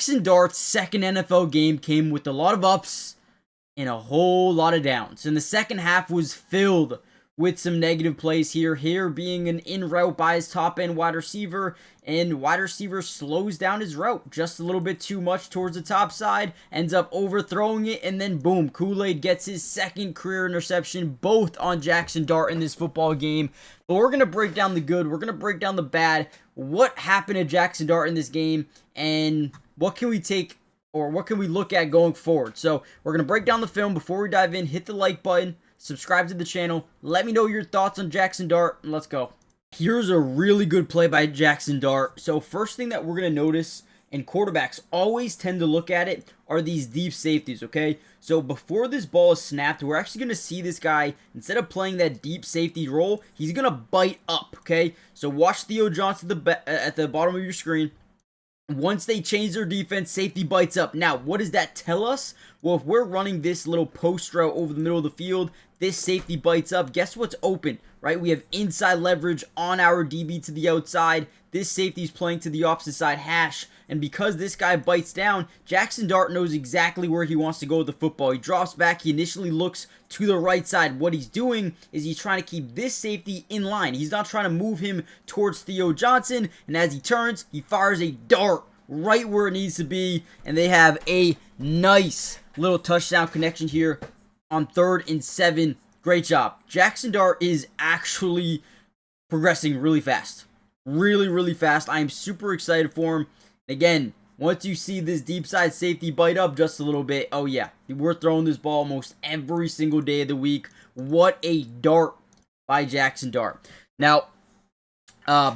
Jaxson Dart's second NFL game came with a lot of ups and a whole lot of downs. And the second half was filled with some negative plays here being an in route by his top end wide receiver, and wide receiver slows down his route just a little bit too much towards the top side, ends up overthrowing it, and then boom, Kool-Aid gets his second career interception, both on Jaxson Dart in this football game. But we're going to break down the good, we're going to break down the bad, what happened to Jaxson Dart in this game, and what can we take, or what can we look at going forward. So we're going to break down the film. Before we dive in, hit the like button, subscribe to the channel, let me know your thoughts on Jaxson Dart, and let's go. Here's a really good play by Jaxson Dart. So first thing that we're going to notice, and quarterbacks always tend to look at it, are these deep safeties, okay? So before this ball is snapped, we're actually going to see this guy, instead of playing that deep safety role, he's going to bite up, okay? So watch Theo Johnson at the bottom of your screen. Once they change their defense, safety bites up. Now, what does that tell us? Well, if we're running this little post route over the middle of the field, this safety bites up. Guess what's open, right? We have inside leverage on our DB to the outside. This safety's playing to the opposite side hash. And because this guy bites down, Jaxson Dart knows exactly where he wants to go with the football. He drops back. He initially looks to the right side. What he's doing is he's trying to keep this safety in line. He's not trying to move him towards Theo Johnson. And as he turns, he fires a dart right where it needs to be. And they have a nice little touchdown connection here on 3rd and 7. Great job. Jaxson Dart is actually progressing really fast. Really fast. I am super excited for him. Again, once you see this deep side safety bite up just a little bit, oh yeah, we're throwing this ball almost every single day of the week. What a dart by Jaxson Dart. Now,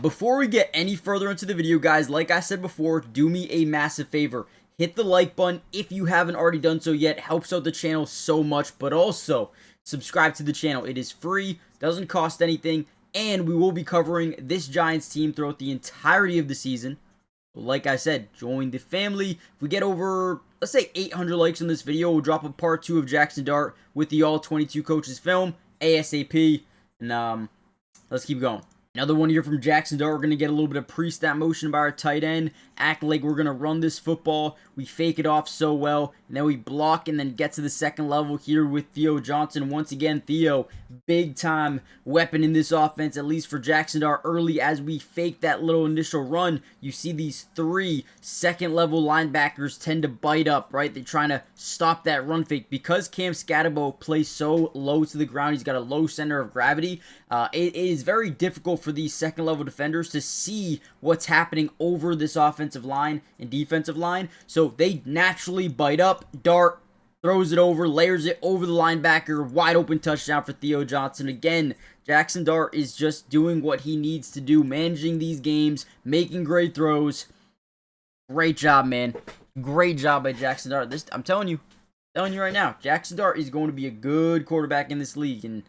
before we get any further into the video, guys, like I said before, do me a massive favor. Hit the like button if you haven't already done so yet. Helps out the channel so much. But also, subscribe to the channel. It is free, doesn't cost anything, and we will be covering this Giants team throughout the entirety of the season. Like I said, join the family. If we get over, let's say 800 likes on this video, we'll drop a part 2 of Jaxson Dart with the all 22 coaches film ASAP. And let's keep going. Another one here from Jaxson Dart. We're going to get a little bit of pre-snap motion by our tight end. Act like we're going to run this football. We fake it off so well. And then we block and then get to the second level here with Theo Johnson. Once again, Theo, big time weapon in this offense, at least for Jaxson Dart early as we fake that little initial run. You see these 3 second level linebackers tend to bite up, right? They're trying to stop that run fake. Because Cam Scatterbo plays so low to the ground, he's got a low center of gravity. It is very difficult for these second level defenders to see what's happening over this offensive line and defensive line. So they naturally bite up. Dart throws it over, layers it over the linebacker. Wide open touchdown for Theo Johnson. Again, Jaxson Dart is just doing what he needs to do, managing these games, making great throws. Great job, man. Great job by Jaxson Dart. I'm telling you right now, Jaxson Dart is going to be a good quarterback in this league, and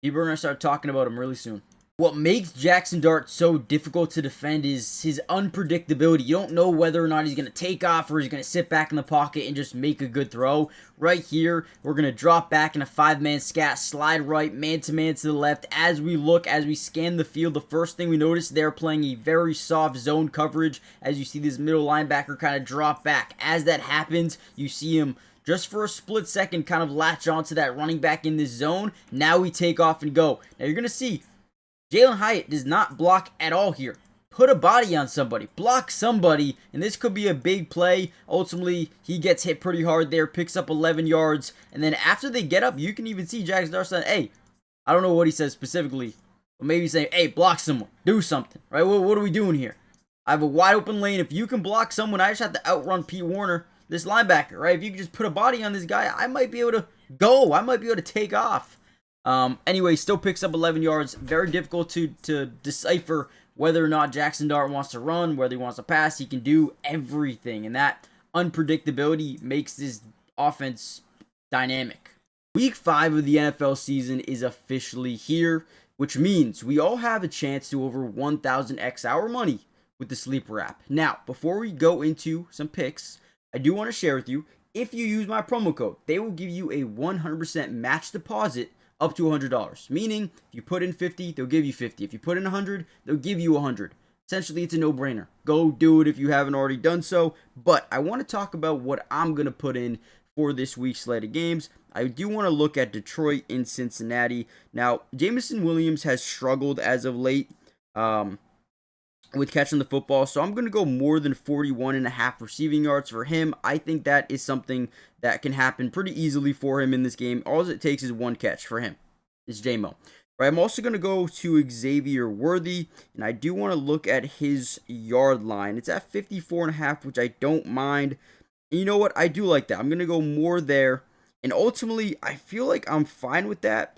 people are going to start talking about him really soon. What makes Jaxson Dart so difficult to defend is his unpredictability. You don't know whether or not he's going to take off or he's going to sit back in the pocket and just make a good throw. Right here, we're going to drop back in a 5-man scat, slide right, man-to-man to the left. As we scan the field, the first thing we notice, they're playing a very soft zone coverage. As you see this middle linebacker kind of drop back. As that happens, you see him just for a split second kind of latch onto that running back in this zone. Now we take off and go. Now you're going to see Jalen Hyatt does not block at all here. Put a body on somebody. Block somebody. And this could be a big play. Ultimately, he gets hit pretty hard there. Picks up 11 yards. And then after they get up, you can even see Jaxson Dart saying, hey, I don't know what he says specifically. But maybe saying, hey, block someone. Do something. Right? What are we doing here? I have a wide open lane. If you can block someone, I just have to outrun Pete Warner, this linebacker. Right? If you can just put a body on this guy, I might be able to go. I might be able to take off. Anyway, still picks up 11 yards. Very difficult to decipher whether or not Jaxson Dart wants to run, whether he wants to pass. He can do everything, and that unpredictability makes this offense dynamic. Week 5 of the NFL season is officially here, which means we all have a chance to over 1,000 X our money with the Sleeper app. Now, before we go into some picks, I do want to share with you, if you use my promo code, they will give you a 100% match deposit up to $100. Meaning, if you put in 50, they'll give you 50. If you put in 100, they'll give you 100. Essentially, it's a no-brainer. Go do it if you haven't already done so. But I want to talk about what I'm going to put in for this week's slate of games. I do want to look at Detroit in Cincinnati. Now, Jameson Williams has struggled as of late with catching the football, so I'm going to go more than 41.5 receiving yards for him. I think that is something that can happen pretty easily for him in this game. All it takes is one catch for him. It's J-Mo. Right, I'm also going to go to Xavier Worthy, and I do want to look at his yard line. It's at 54.5, which I don't mind. And you know what? I do like that. I'm going to go more there, and ultimately, I feel like I'm fine with that.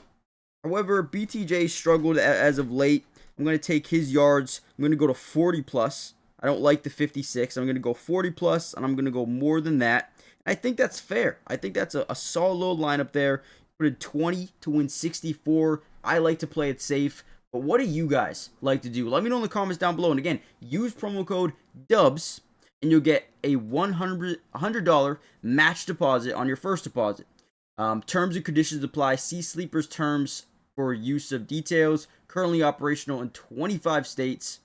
However, BTJ struggled as of late. I'm going to take his yards. I'm going to go to 40 plus. I don't like the 56. I'm going to go 40 plus, and I'm going to go more than that. I think that's fair. I think that's a solid little lineup there. Put in 20 to win 64. I like to play it safe. But what do you guys like to do? Let me know in the comments down below. And again, use promo code DUBS, and you'll get a $100 match deposit on your first deposit. Terms and conditions apply. See Sleeper's terms for use of details. Currently operational in 25 states.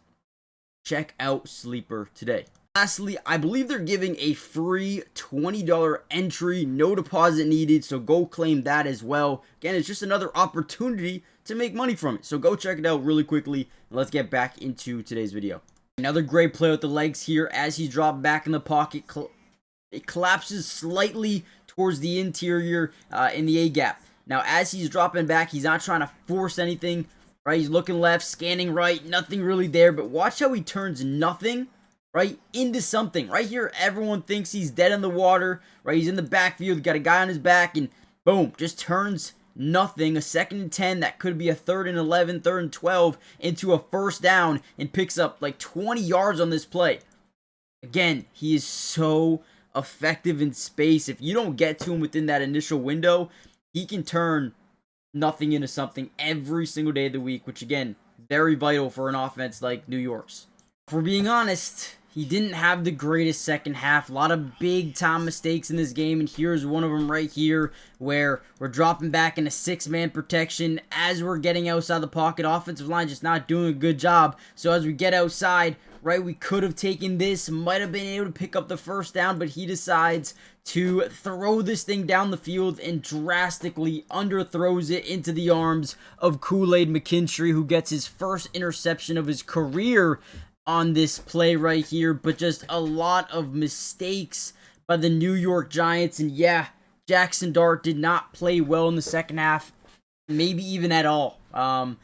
Check out Sleeper today. Lastly, I believe they're giving a free $20 entry, no deposit needed, so go claim that as well. Again, it's just another opportunity to make money from it, so go check it out really quickly, and let's get back into today's video. Another great play with the legs here as he's dropped back in the pocket. It collapses slightly towards the interior in the A-gap. Now, as he's dropping back, he's not trying to force anything, right? He's looking left, scanning right, nothing really there, but watch how he turns nothing right into something. Right here, everyone thinks he's dead in the water, right? He's in the backfield, got a guy on his back, and boom, just turns nothing. A 2nd and 10 that could be a 3rd and 11, 3rd and 12 into a first down and picks up like 20 yards on this play. Again, he is so effective in space. If you don't get to him within that initial window, he can turn nothing into something every single day of the week, which again, very vital for an offense like New York's. If we're being honest, he didn't have the greatest second half. A lot of big time mistakes in this game, and here's one of them right here where we're dropping back in a 6-man protection as we're getting outside the pocket. Offensive line just not doing a good job. So as we get outside, right, we could have taken this, might have been able to pick up the first down, but he decides to throw this thing down the field and drastically underthrows it into the arms of Kool-Aid McKinstry, who gets his first interception of his career on this play right here. But just a lot of mistakes by the New York Giants. And yeah, Jaxson Dart did not play well in the second half, maybe even at all. A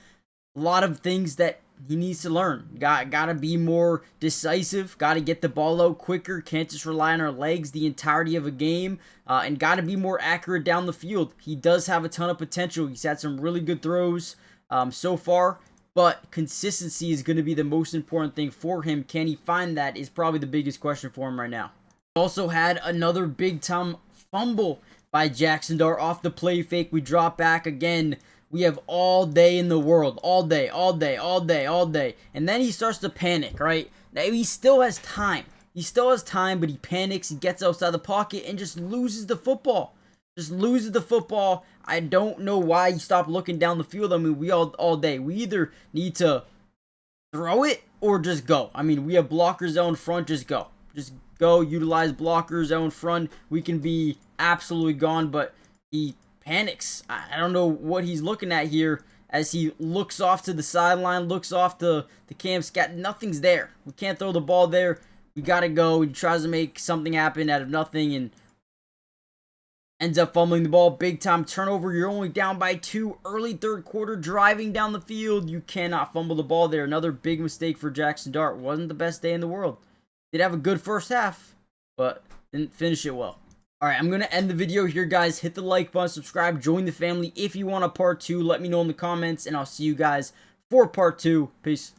lot of things that he needs to learn. Gotta be more decisive. Gotta get the ball out quicker. Can't just rely on our legs the entirety of a game. And gotta be more accurate down the field. He does have a ton of potential. He's had some really good throws so far. But consistency is going to be the most important thing for him. Can he find that is probably the biggest question for him right now. Also had another big time fumble by Jaxson Dart off the play fake. We drop back again. We have all day in the world. All day. And then he starts to panic, right? Now he still has time. But he panics. He gets outside the pocket and just loses the football. I don't know why he stopped looking down the field. I mean, we all day. We either need to throw it or just go. I mean, we have blockers out in front. Just go. Utilize blockers out in front. We can be absolutely gone, but he panics. I don't know what he's looking at here as he looks off to the sideline, looks off to the Cam Scat. Nothing's there. We can't throw the ball there. We got to go. He tries to make something happen out of nothing and ends up fumbling the ball. Big time turnover. You're only down by 2. Early third quarter, driving down the field. You cannot fumble the ball there. Another big mistake for Jaxson Dart. Wasn't the best day in the world. Did have a good first half, but didn't finish it well. Alright, I'm going to end the video here, guys. Hit the like button, subscribe, join the family. If you want a part 2, let me know in the comments, and I'll see you guys for part 2. Peace.